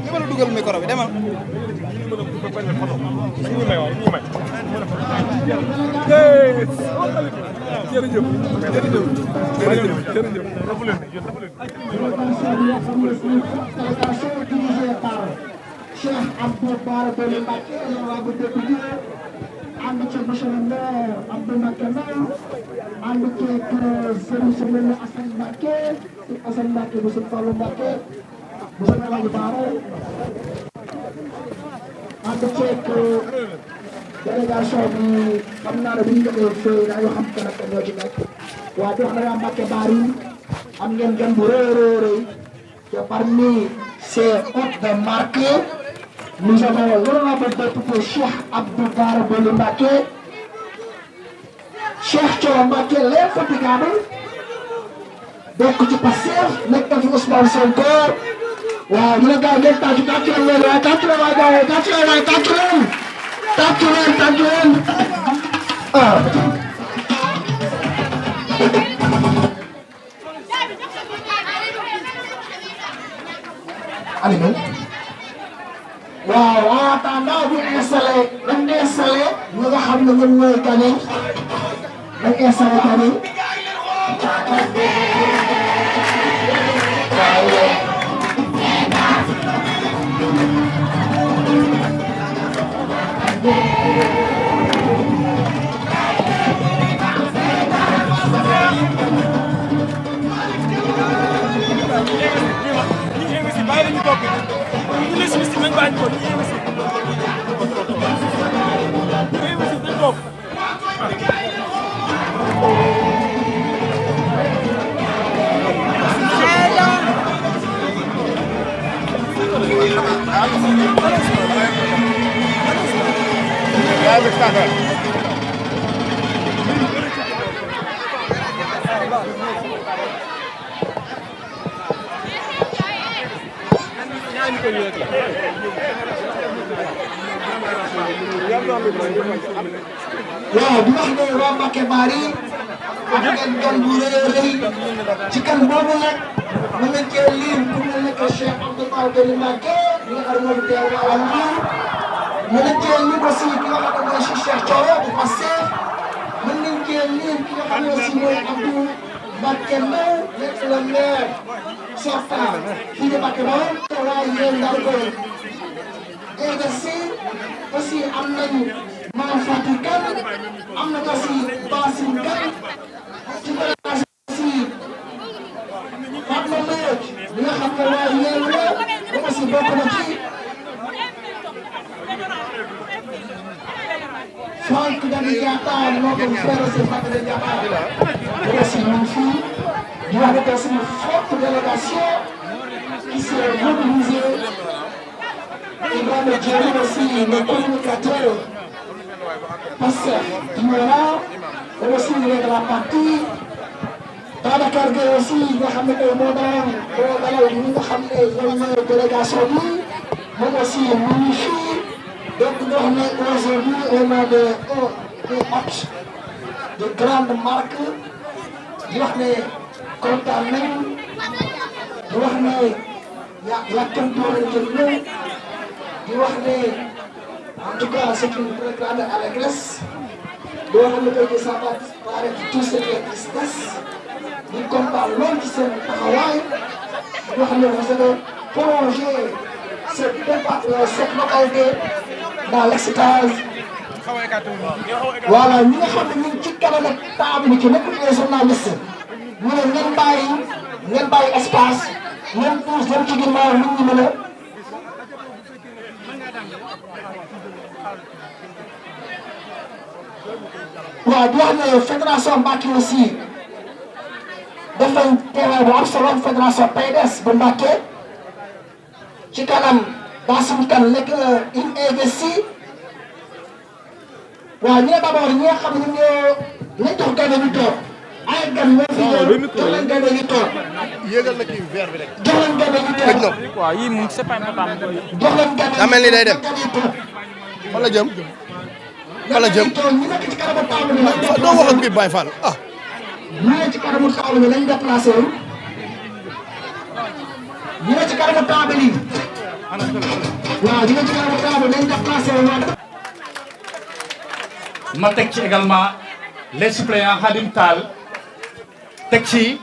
Gimana dugal micro bi demal. Jërëjëf Cheikh Abdou Bara Dolly Mbacké honorable député ànd ci monsieur le maire Abdou Mbacké Ndao ànd ci Serigne Souleymane Assane Mbacké Assane Mbacké bu Serigne Fallou Mbacké bu Serigne Fallou Bara ànd ci délégation bi xam naa ne bu ñu jógee fii dañoo xam que nag ñoo ci nekk waaye di wax na waa Mbacké Bari am ngeen gan bu rëy a rëy te parmi ces hôtes de marque nous avons l'honorable député Cheikh Abdou Bara Dolly Mbacké Cheikh Thioro Mbacké l'infatigable bokk ci Pastef nekkal fi Ousmane Sonko waaw ñu ne gars ngeen tàccu leen waaye tàccu leen waaye gars tàccu leen waaye tàccu leen ah allez waaw en attendant bu installé dañ installé ñi nga xam ne ñoom ñooy gane dañ installé gane waaw di wax ne waa Mbacké Bari am ngeen gan bu rëy a rëy ci kan boobu nag mën nañ cee lim ku mel ne que Cheikh Abdou Bara Dolly Mbacké bi nga xam ne moom teew na alam bi mën nañ cee lim aussi ki nga xam ne mooy Cheikh Thioro bu Pastef mën nañ cee lim ki nga xam ne aussi mooy Abdou Mbacké Ndao nekk le maire sortant fii de Mbacké Bari te waaye yéen daal ko investir aussi am nañu Mame Fatou Kane am na aussi Bassine Kane ci délégation aussi Fatma Mbodj bi nga xam ne waa Yewwi la moom aussi bokk na ci Franck Dadi Diatta notre frère aussi Franck Dadi Diatta moom aussi mu ngi fii di wax ne aussi une forte délégation qui s'est mobilisée Ibrahima Diallo aussi le communicateur Pastef Diawara aussi de la partie Babacar Gueye aussi nga xam ne moo dalal ñi nga xam ne ñoom ñooy délégation bi moom aussi mu ngi fii donc ñu wax ne aujourd'hui on a des hôtes de grande marque di wax ne kontaan nañu di wax ne yàkkamti woon jël ñëw di wax ne en tout cas c'est une très grande allégresse boo xam ne tey ça va paraître tout ce qui est tristesse ñu kontaan lool ci seen taxawaay yoo xam ne vous allez prolonger cette localité dans l'extase. Voilà ñi nga xam ne ñu ngi ci kanam ak table bi ci nekkul les journalistes ñu ne ngeen bàyyi espace ngeen pousse dem ci ginnaaw nit ñi mën a. waaw di wax ne fédération Mbacké aussi def nañ terrain bu am solo fédération PDS bu Mbacké ci kanam Bassine Kane nekk une investie waaw ñu ne d'abord ñi nga xam ne ñoo nañ jox gane bi toog ay gan ñoo fi ñëw jox leen gën a ñu toog. yéegal na kii verre bi rek. jox leen gën a ñu toog. tëj na ko. waaw yii moom c'est pas important. jox leen gën a ñu daa mel ni day dem. fan la jëm. fan la jëm. ñu nekk ci kanamu table bi lañ doo wax ak kii Baye Fall ah. ñu nekk ci kanamu table bi lañ déplacé wu. ñu nekk ci kanamu table yi. waaw ñu nekk ci kanamu table lañ déplacé wu. ma teg ci également les suppléants Khadim Tall teg ci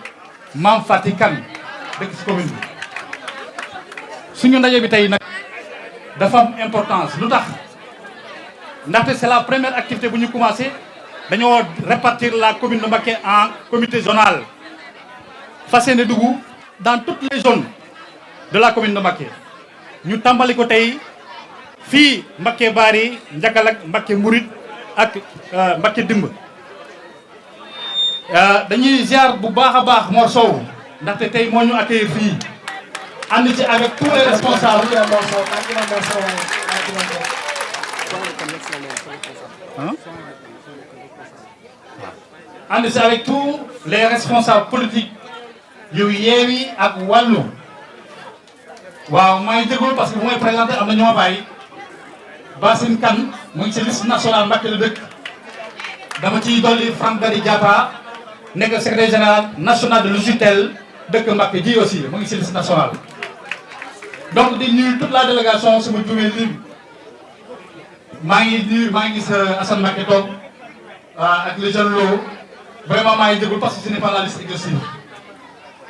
Mame Fati Kane dëkk ci commune bi suñu ndaje bi tey nag dafa am importance lu tax ndaxte c'est la première activité bu ñu commencé dañoo répartir la commune de Mbacké en comité zonal fas yéene dugg dans toutes les zones de la commune de Mbacké ñu tàmbali ko tey fii Mbacké Bari Njakalak Mbacké Mourid ak Mbacké Dimb dañuy ziar bu baax a baax Mor Sow ndaxte tey moo ñu accueillir fii ànd ci avec tous les responsables ànd ci avec tous les responsables politiques yu Yewwi ak Wallu waaw maa ngi jégalu parce que bu may présenté am na ñoo bàyyi Bassine Kane mu ngi ci liste nationale Mbacké la dëkk dama ciy dolli Franck Dari Diatta nekk secrétaire général national de l'UJTL dëkk Mbacké ji aussi mu ngi ci liste nationale. donc di nuyu toute la délégation su ma jumee lim maa ngi nuyu maa ngi gis Assane Mbacké toog ak les jeunes Lo vraiment maa ngi jégalu parce que ce n'est pas la liste exhaustive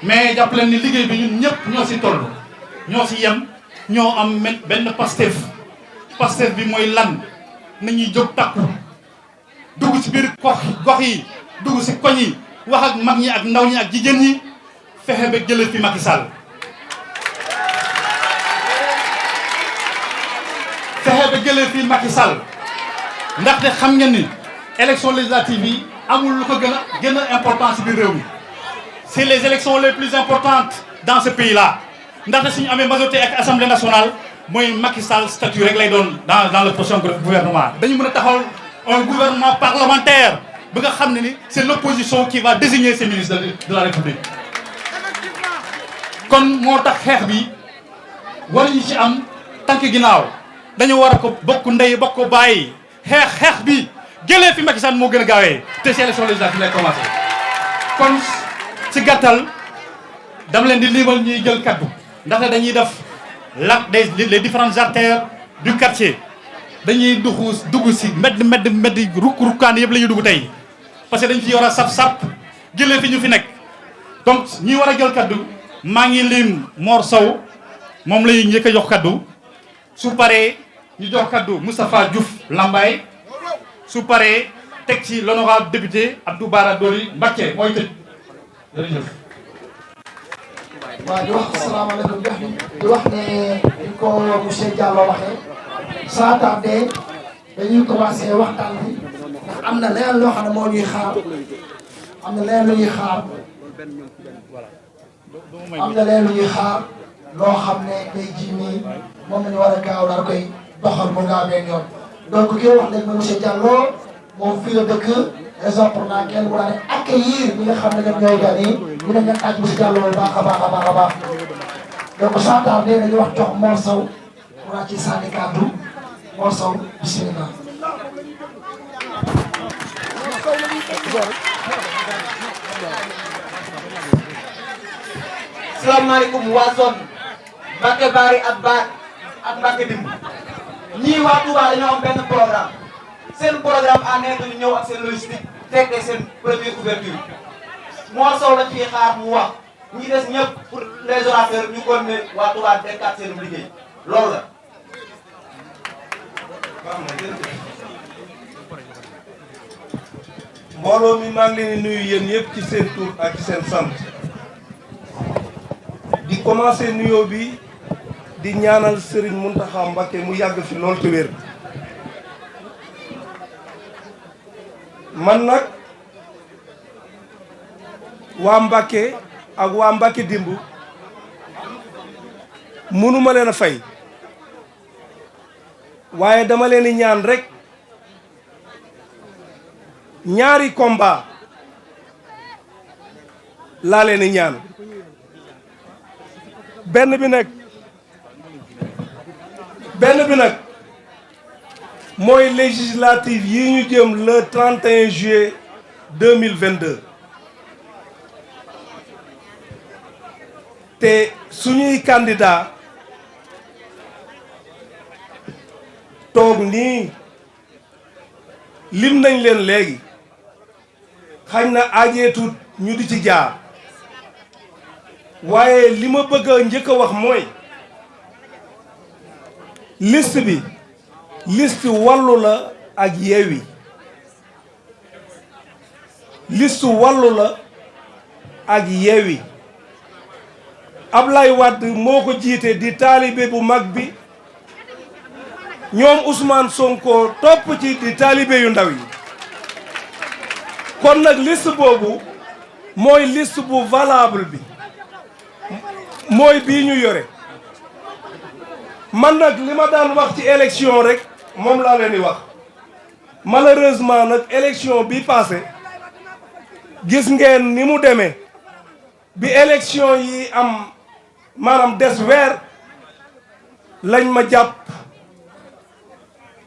mais jàpp leen ni liggéey bi ñun ñëpp ñoo si toll ñoo si yem ñoo am benn Pastef. Pastef bi mooy lan nañuy jóg takku dugg ci biir gox yi dugg ci koñ yi wax ak mag ñi ak ndaw ñi ak jigéen ñi fexe ba jëlee fi Macky Sall fexe ba jëlee fi Macky Sall ndaxte xam ngeen ni élection législative yi amul lu ko gën a important ci biir réew mi c'est les élections les plus importantes dans ce pays là ndaxte suñu amee majorité ak assemblée nationale mooy Macky Sall statut rek lay doon dans le prochain gouvernement dañu mën a taxawal un gouvernement parlementaire bi nga xam ne ni c'est l'opposition qui va désigner ces ministres de la République kon moo tax xeex bi waruñu ci am tànk ginnaaw dañu war a ko bokk ndey bokk ko bàyyi xeex bi jëlee fi Macky Sall moo gën a gaawee te ci élection législative lay commencé kon ci gàttal dama leen di limal ñuy jël kaddu ndaxte dañuy def les différentes artères du quartier dañuy dugg ci mbedd rukkaan yëpp la ñuy dugg tey parce que dañ fi war a sap jëlee fi ñu fi nekk donc ñi war a jël kaddu maa ngi lim Mor Sow moom la ñuy njëkk a jox kaddu su paree ñu jox kaddu Moustapha Diouf Lambaye su paree teg ci l'honorable député Abdou Bara Dolly Mbacké mooy tëj jërëjëf. waaw di wax asalaamaaleykum di wax ne ni ko monsieur Diallo waxee sans tarder dañuy commencer waxtaan bi ndax am na leneen loo xam ne moo ñuy xaar am na leneen lu ñuy xaar loo xam ne tey jii nii moom la ñu war a gaaw daal koy doxal mu gaaw benn yoon donc ki wax léegi monsieur Diallo moom fii la dëkk raison pour laquelle mu daal di accueillir ñi nga xam ne ñoom ñooy gan yi ñu ne ngeen aaj monsieur Diallo bu baax a baax a baax a baax donc sans tarder dañuy wax jox Mor Sow mu daal ci sànni kàddu Mor Sow bismillah. salaamaaleykum waa zone Mbacké Bari ak Mbacké Dimb ñii waa Touba dañoo am benn programme seen programme en est ñu ñëw ak seen logistique fekkee seen première ouverture Mor Sow lañ fiy xaar mu wax ñi des ñëpp pour les orateurs ñu kon ne waa Touba dekkaat seen liggéey loolu la. mbooloo mi maa ngi leen di nuyu yéen yëpp ci seen tur ak ci seen sant di commencer nuyoo bi di ñaanal Serigne Mountakha Mbacké mu yàgg fi lool te wér man nag waa Mbacké ak waa Mbacké Dimb mënuma leen a fay waaye dama leen di ñaan rek ñaari combat laa leen di ñaan benn bi nag mooy législative yi ñu jëm le 31 juillet 2022 te suñuy candidat toog nii lim nañ leen léegi xañ na ajeetut ñu di ci jaar waaye li ma bëgg a njëkk a wax mooy liste bi liste wàllu la ak yeewi liste wàllu la ak yeewi Ablaye Wade moo ko jiite di taalibe bu mag bi ñoom Ousmane Sonko topp ci di taalibe yu ndaw yi kon nag liste boobu mooy liste bu valable bi mooy bii ñu yore man nag li ma daan wax ci élection rek moom laa leen di wax malheureusement nag élection bi passé gis ngeen ni mu demee bi élection yi am maanaam des weer lañ ma jàpp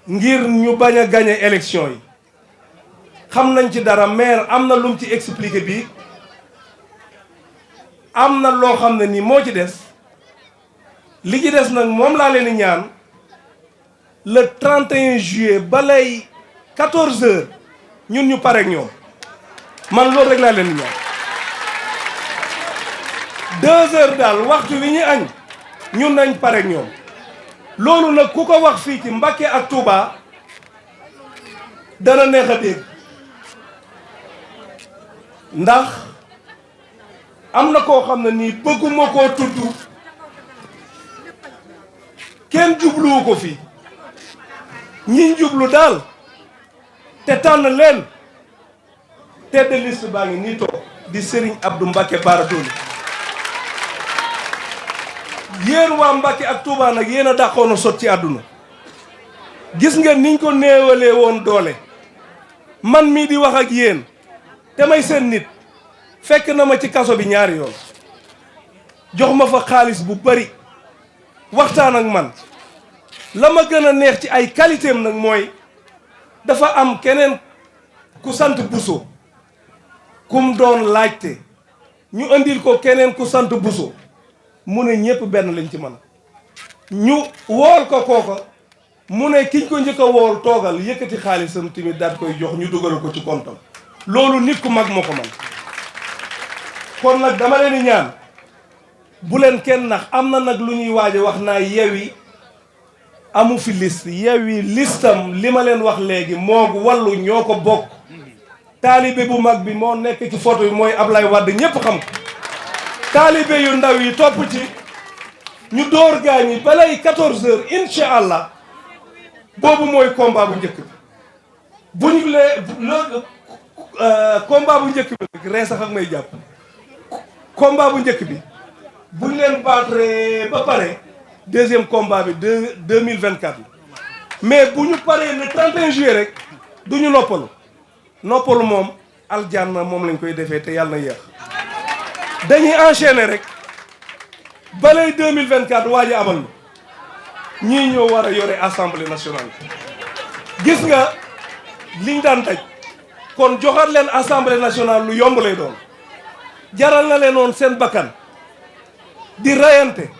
ngir ñu bañ a gagné élection yi xam nañ ci dara maire am na lum ci expliqué bi am na loo xam ne ni moo ci des li ci des nag moom laa leen di ñaan le 31 juillet balay 14h ñun ñu pare ak ñoom man loolu rek laa leen di ñaan 2h daal waxtu wi ñu añ ñun nañ pare ak ñoom loolu nag ku ko wax fii ci Mbacké ak Touba dana neex a dégg ndax am na koo xam ne nii bëgguma koo tudd kenn jubluwu ko fii ñi jublu daal te tànn leen tête de liste baa ngi nii toog di Serigne Abdou Mbacké Bara Dolly yéen waa Mbacké ak Touba nag yéen a dàqoon a sot ci àdduna gis ngeen niñ ko néewalee woon doole man mii di wax ak yéen te may seen nit fekk na ma ci kaso bi ñaari yoon jox ma fa xaalis bu bari waxtaan ak man la ma gën a neex ci ay qualité am nag mooy dafa am keneen ku sant Bousso kum doon laajte ñu andil ko keneen ku sant Bousso mu ne ñëpp benn lañ ci man ñu wool ko kooka mu ne kiñ ko njëkk a wool toogal yëkkati xaalisam tamit daal koy jox ñu dugal ko ci kontam loolu nit ku mag moo ko man kon nag dama leen di ñaan bu leen kenn nax am na nag lu ñuy waaje wax naa Yewwi amu fi liste Yewwi listam li ma leen wax léegi moog Wallu ñoo ko bokk taalibe bu mag bi moo nekk ci photo yi mooy Ablaye Wade ñëpp xam ko taalibe yu ndaw yi topp ci ñu door gaañi balay 14h incha allah boobu mooy combat bu njëkk bi bu ñu combat bu njëkk bi ree sax ak may jàpp combat bu njëkk bi bu ñu leen battre ba pare deuxième combat bi 2024 mais bu ñu paree le 31 juillet rek du ñu noppalu moom aljanna moom lañ koy defee te yàlla na yéex dañuy enchaîner rek balay 2024 waa ji abal ñii ñoo war a yore assemblée nationale gis nga liñ daan daj kon joxaat leen assemblée nationale lu yomb lay doon jaral na leen woon seen bakkan di rayante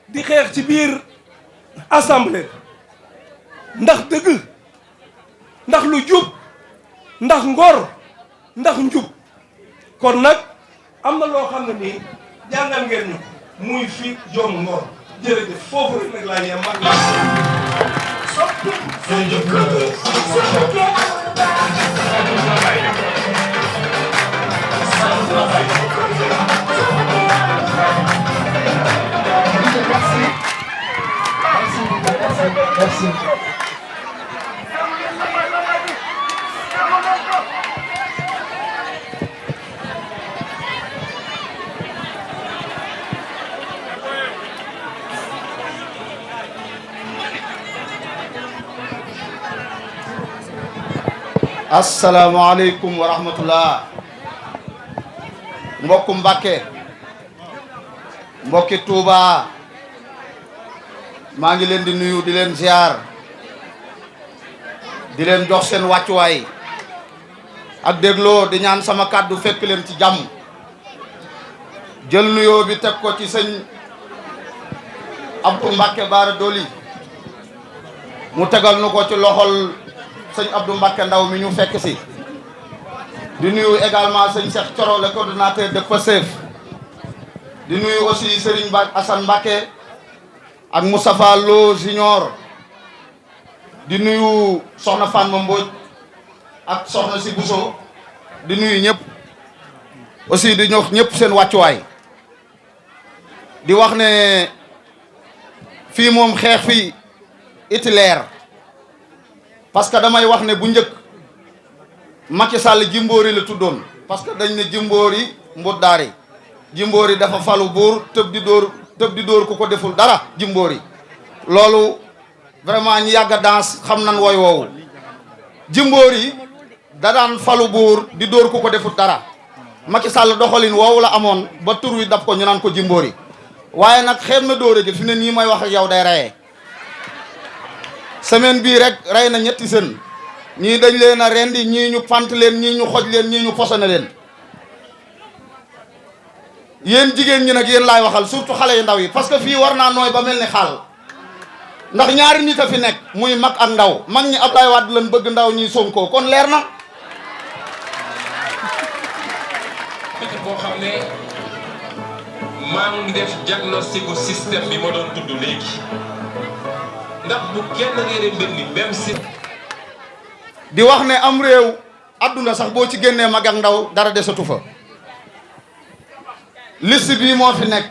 di xeex ci biir assemblée ndax dëgg ndax lu jub ndax ngor ndax njub kon nag am na loo xam ne nii jàngal ngeen ñu muy fi jom ngor jërëjëf foofu rek nag laa yem mag Merci. asalaamaaleykum wa rahmatullah mbokku Mbàkke mbokki Touba maa ngi leen di nuyu di leen ziar di leen jox seen wàccuwaay ak dégloo di ñaan sama kàddu fekk leen ci jàmm jël nuyoo bi teg ko ci sëñ Abdou Mbàkke Bara Dolly mu tegal nu ko ci loxol sëñ Abdou Mbàkke Ndaw mi ñu fekk si di nuyu également sëñ Cheikh Thioro le coordonnateur de Pastef di nuyu aussi Serigne Assane Mbàkke ak Moustapha Lo Junior di nuyu soxna Fatma Mbodj ak soxna si Bousso di nuyu ñëpp aussi di ñox ñëpp seen wàccuwaay di wax ne fii moom xeex fii itilaire parce que damay wax ne bu njëkk Macky Sall Jimbori la tuddoon parce que dañ ne Jimbori mbuddaari Jimbori dafa falu buur tëb di dóor ku ko deful dara Jimbori loolu vraiment ñi yàgg a danse xam nan wooy woowu Jimbori da daan falu buur di dóor ku ko deful dara Macky Sall doxalin woowu la amoon ba tur wi daf ko ñu naan ko Jimbori waaye nag xeeb na dóore gi fi ne nii may wax ak yow day reyee semaine bii rek rey na ñetti sën ñii dañ leen a rendi ñii ñu pant leen ñii ñu xoj leen ñii ñu posone leen yéen jigéen ñi nag yéen laay waxal surtout xale yu ndaw yi parce que fii war naa nooy ba mel ni xaal ndax ñaari nit a fi nekk muy mag ak ndaw mag ñi Abdoulaye Wade lañ bëgg ndaw ñi Sonko kon leer na boo xam ne maa ngi def diagnostic bu système bi ma doon tudd léegi ndax bu kenn réere mbir ni même si di wax ne am réew adduna sax boo ci génnee mag ak ndaw dara desatu fa liste bii moo fi nekk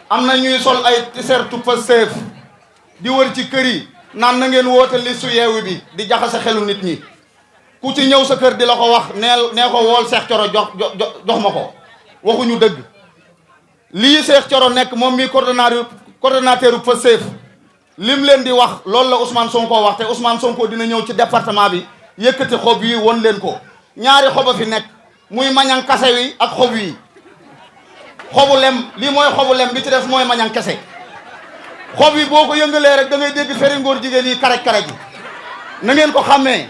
am na ñuy sol ay t-shirt Pastef di wër ci kër yi naan na ngeen woote liste Yewwi bi di jaxase xelu nit ñi ku ci ñëw sa kër di la ko wax nee ko wool Cheikh Thioro jox ma ko waxuñu dëgg lii Cheikh Thioro nekk moom mi coordonnateur Pastef lim leen di wax loolu la Ousmane Sonko wax te Ousmane Sonko dina ñëw ci département bi yëkkati xob yi won leen ko ñaari xoba fi nekk muy mañang kase wi ak xob yi xobu lem lii mooy xobu lem bi ci des mooy mañang kese xob yi boo ko yëngalee rek da ngay dégg feri ngóor jigéen yi karaj karaj yi na ngeen ko xàmmee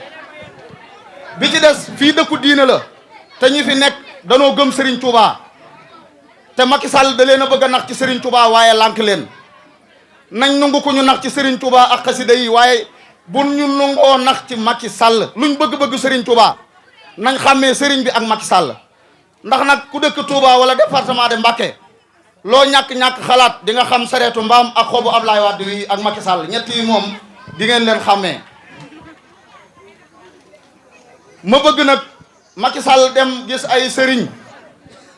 bi ci des fii dëkku diine la te ñi fi nekk danoo gëm Serigne Touba te Macky Sall da leen a bëgg a nax ci Serigne Touba waaye lànk leen nañ nangu ko ñu nax ci Serigne Touba ak xasida yi waaye bu ñu nangoo nax ci Macky Sall luñ bëgg-bëgg Serigne Touba nañ xàmmee Serigne bi ak Macky Sall ndax nag ku dëkk Touba wala département de Mbacké loo ñàkk-ñàkk xalaat di nga xam sareetu mbaam ak xobu Ablaye Wade wi ak Macky Sall ñett yi moom di ngeen leen xàmmee ma bëgg nag Macky Sall dem gis ay sëriñ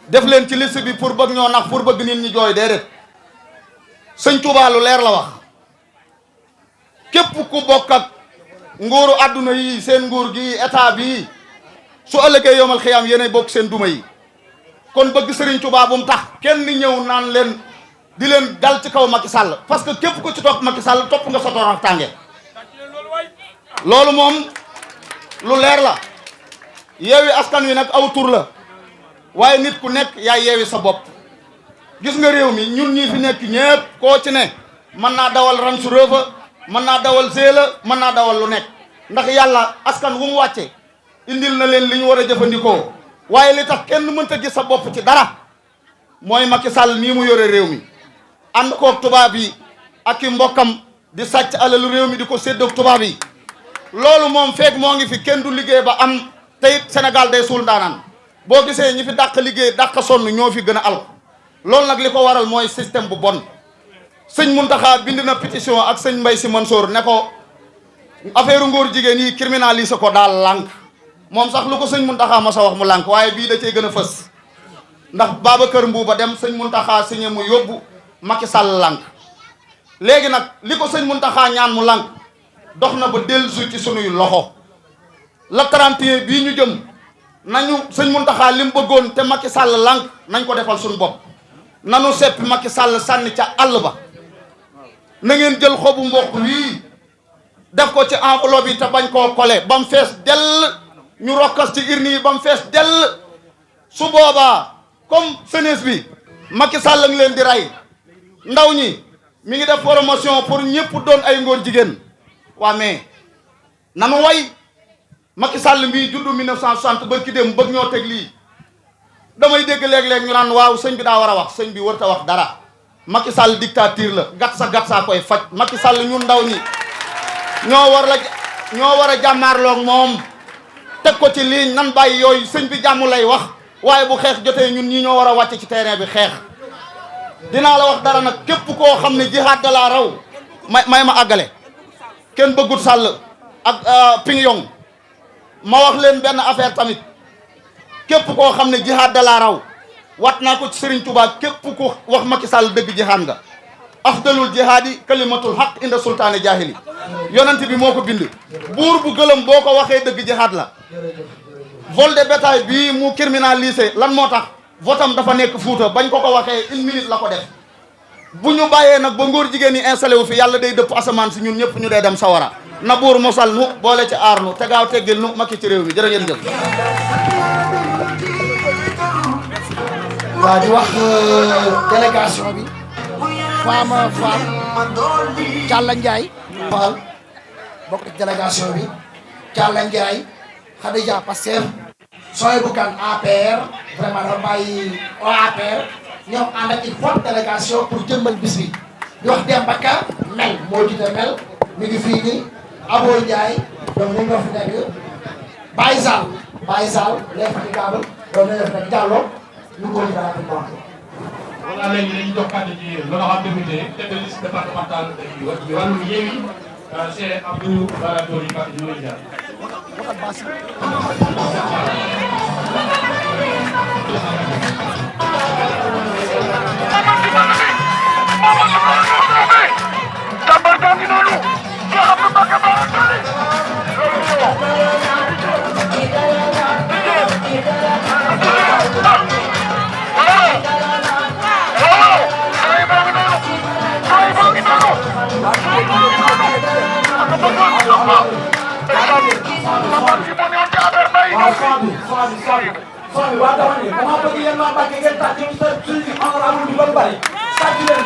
def leen ci liste bi pour bëgg ñoo nax pour bëgg nit ñi jooy déedéet sëñ Touba lu leer la wax képp ku bokk ak nguuru àdduna yi seen nguur gi état bi su ëllëgee yomal xiyaam yéenay bokk seen duma yi kon bëgg Serigne Touba bu mu tax kenn ñëw naan leen di leen dal ci kaw Macky Sall parce que képp ku ci topp Macky Sall topp nga sa torox tànge loolu moom lu leer la Yewwi Askan Wi nag aw tur la waaye nit ku nekk yaay yeewi sa bopp gis nga réew mi ñun ñii fi nekk ñépp koo ci ne mën naa dawal Range Rover mën naa dawal Zéla mën naa dawal lu nekk ndax yàlla askan wu mu wàcce indil na leen li ñu war a jëfandikoo waaye li tax kenn mënta gis sa bopp ci dara mooy Macky Sall nii mu yore réew mi ànd koog tubaab yi ak i mbokkam di sàcc alalu réew mi di ko séddoog tubaab yi loolu moom feeg moo ngi fi kenn du liggéey ba am te it Sénégal day suul ndaanaan boo gisee ñi fi dàq liggéey dàq sonn ñoo fi gën a al loolu nag li ko waral mooy système bu bon sëñ Mountakha bind na pétition ak sëñ Mbaye Sy Mansour ne ko affaire ngóor jigéen yi criminalisé ko daal lànk moom sax lu ko sëñ Mountakha ma sa wax mu lànk waaye bii da cee gën a fës ndax Babacar Mbuuba dem sëñ Mountakha signé mu yóbbu Macky Sall lànk léegi nag li ko sëñ Mountakha ñaan mu lànk dox na ba dellusi ci sunuy loxo la 31 bii ñu jëm nañu sëñ Mountakha li mu bëggoon te Macky Sall lànk nañ ko defal suñu bopp nanu seppi Macky Sall sànni ca àll ba na ngeen jël xobu mboq wii def ko ci enveloppe yi te bañ koo kole ba mu fees dell ñu rokkas ci urne yi ba mu fees dell su boobaa comme jeunesse bi Macky Sall ngi leen di rey ndaw ñi mi ngi def promotion pour ñëpp doon ay ngóor jigéen waa mais nanu way Macky Sall mbii juddu 1960 barki dem bëgg ñoo teg lii damay dégg léeg-léeg ñu naan waaw sëñ bi daa war a wax sëñ bi warut a wax dara Macky Sall dictature la gat sa koy faj Macky Sall ñun ndaw ñi ñoo war a jàmmaarloog moom teg ko ci ligne nan bàyyi yooyu sëñ bi jàmm lay wax waaye bu xeex jotee ñun ñii ñoo war a wàcc ci terrain bi xeex dinaa la wax dara nag képp koo xam ne jihaad da laa raw may ma àggale kenn bëggut Sall ak Ping Yong ma wax leen benn affaire tamit képp koo xam ne jihaad da laa raw wat naa ko ci Serigne Touba képp ku wax Macky Sall dëgg jihaad nga afdalul jihaadi kalimatul haq inda sultaane jahili yonent bi moo ko bind buur bu gëlëm boo ko waxee dëgg jihaad la vol de bétail bii mu criminalisé lan moo tax votam dafa nekk Fuuta bañ ko waxee 1 minute la ko def bu ñu bàyyee nag ba ngóor jigéen ñi installé wu fi yàlla day dëpp asamaan si ñun ñëpp ñu dee dem sawara na buur mosal nu boole ci aar nu te gaaw teggil nu Macky ci réew mi jërë ngeen jëf. waa di wax délégation bi Fama Fall Thialla Ndiaye Fall bokk ci délégation bi Thialla Ndiaye Khadija Pastef Sohaibou Kane APR vraiment dafa bàyyi APR ñoom ànd ak une forte délégation pour jëmmal bis bi di wax Demba Ka mel moo jiite mel mi ngi fii nii Abo Ndiaye donc ñu ñoo fi nekk Baye Sall l'infatigable donc ñu ñoo fi nekk Diallo ñu ko ci dara ko voilà léegi dañuy jox kàddu ci l'honorable député tête de liste départementale bi wàllu Yewwi c'est Abdou Bara Dolly Mbacké ñu lay jaar. waaw dama ne dama bëgg yéen waa Mbacké ngeen tàcc ñu sa suñu honorable bi ba mu bari tàcc leen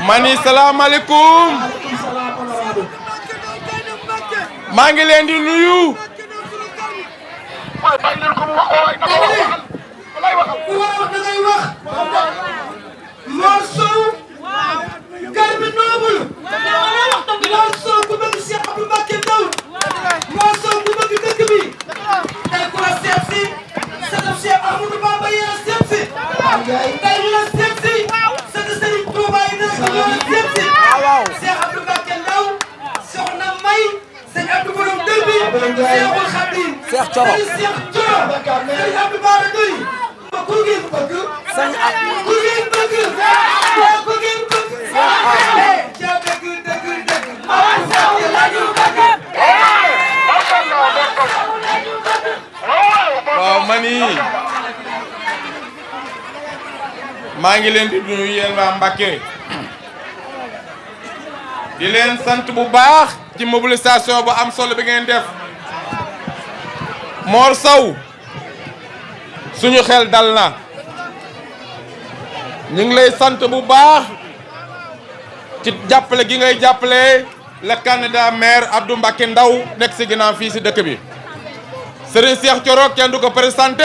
mani salaamaaleykum maa ngi leen di nuyu Mor Sow garbi noble Mor Sow ku bëgg Cheikh Abdou Mbacké Ndaw Mor Sow ku bëgg dëkk bi tey ku la seet si sëtëb Cheikh Ahmadou Bamba yi la seet si tey ñu la seet si sëtëb Serigne Touba yi dëkk ñu la seet si Cheikh Abdou Mbacké Ndaw soxna May sëñ Abdou Borom dër bi Cheikhul Khadim Cheikh Thioro sëñ Abdou Bara Dolly ku ngeen bëgg sëñ ku ngeen bëgg ku ngeen bëgg ja dëgg Mor Sow lañu bëgg waaw mani maa ngi leen di nuyu yéen waa Mbacké di leen sant bu baax ci mobilisation bu am solo bi ngeen def Mor Sow suñu xel dal na ñu ngi lay sant bu baax ci jàppale gi ngay jàppale le candidat maire Abdou Mbacké Ndaw nekk si ginnaaw fii si dëkk bi Serigne Cheikh Thioro kenn du ko présenté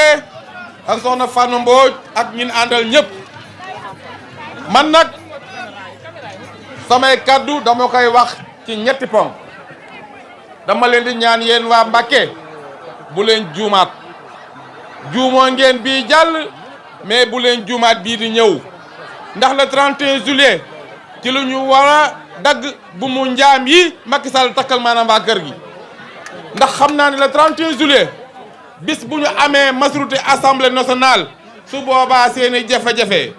ak soxna Fane Mbodj ak ñin àndal ñëpp man nag samay kaddu dama koy wax ci ñetti ponk dama leen di ñaan yéen waa Mbacké bu leen juumaat juumoo ngeen bii jàll mais bu leen juumaat bii di ñëw ndax le 31 juillet ci lu ñu war a dagg bu mu njaam yi Macky Sall takkal maanaam waa kër gi ndax xam naa ne le 31 juillet bis bu ñu amee majorité assemblée nationale su boobaa seen i jafe-jafe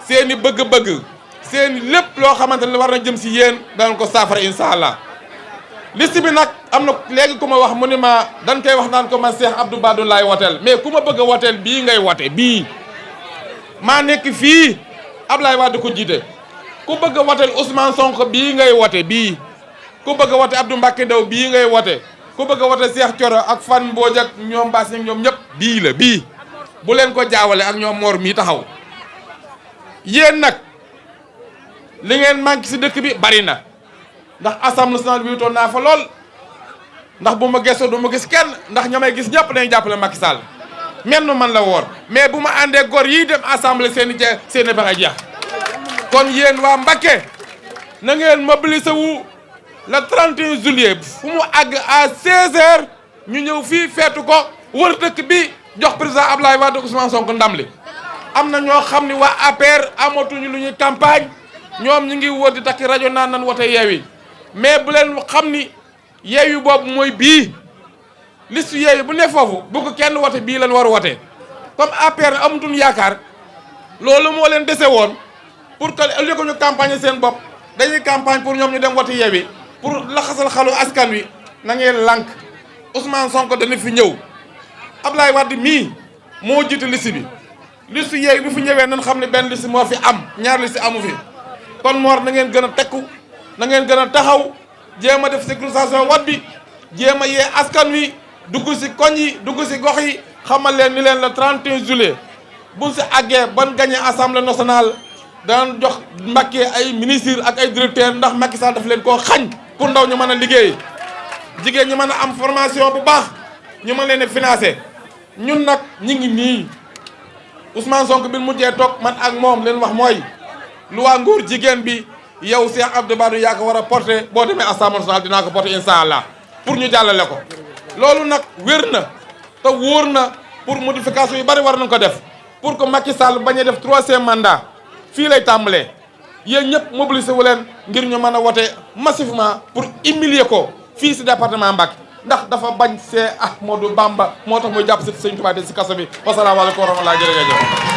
seen i bëgg-bëgg seen lépp loo xamante ne war na jëm si yéen danañ ko saafara incha allah liste bi nag am na léegi ku ma wax mu ni ma dañ koy wax naan ko man Cheikh Abdou Badou laay woteel mais ku ma bëgg a woteel bii ngay wote bii maa nekk fii Ablaye Wade ko jiite ku bëgg a woteel Ousmane Sonko bii ngay wote bii ku bëgg a wote Abdou Mbacké Ndaw bii ngay wote ku bëgg a wote Cheikh Thioro ak Fan Mbodj ak ñoom Bass ñoom ñëpp bii la bii bu leen ko jaawale ak ñoom Mor mii taxaw yéen nag li ngeen manqué si dëkk bi bari na ndax assemblée nationale bi toon naa fa lool ndax bu ma gëstoo du ma gis kenn ndax ñamay gis ñëpp dañuy jàppale Macky Sall menn man la woor mais bu ma àndee gor yi dem assemblée seen i pexe jeex kon yéen waa Mbacké na ngeen mobiliser wu le 31 juillet fu mu àgg à 16h ñu ñëw fii feetu ko wër dëkk bi jox président Abdoulaye Wade Ousmane Sonko ndam li am na ñoo xam ni waa APR amatuñu lu ñuy campagne ñoom ñu ngi wër di takki rajo naan nan wote Yewwi mais bu leen xam ni Yewwi boobu mooy bii liste Yewwi bu ne foofu bu ko kenn wote bii lañ war a wote comme APR amatuñu yaakaar loolu moo leen dese woon pour que ëllëg ko ñu campagne seen bopp dañuy campagne pour ñoom ñu dem wote Yewwi pour laxasal xalu askan wi na ngeen lànk Ousmane Sonko dana fi ñëw Abdoulaye Wade mii moo jiite liste bi liste Yewwi bi fi ñëwee nañ xam ne benn liste moo fi am ñaar liste amu fi kon Mor na ngeen gën a tekku na ngeen gën a taxaw jéem a def sécurisation wat bi jéem a yee askan wi dugg si koñ yi dugg si gox yi xamal leen ni leen le 31 juillet buñ si àggee ban gagné assemblée nationale danañ jox Mbacké ay ministre ak ay directeur ndax Macky Sall daf leen koo xañ pour ndaw ñu mën a liggéey jigéen ñu mën a am formation bu baax ñu mën leen a financé ñun nag ñi ngi nii Ousmane Sonko bi mujjee toog man ak moom leen wax mooy loi ngóor jigéen bi yow Cheikh Abdou Badou yaa ko war a porté boo demee assemblée nationale dinaa ko porté incha allah pour ñu jàllale ko loolu nag wér na te wóor na pour modification yu bari war nañ ko def pour que Macky Sall bañ a def 3e mandat fii lay tàmbalee yéen ñëpp mobiliser wu leen ngir ñu mën a wote massivement pour humilier ko fii si département Mbacké ndax dafa bañ Cheikh Ahmadou Bamba moo tax muy jàpp si Sëñ Tuubaa si kaso bi wasalaamaaleykum wa rahmatulah jërëjëf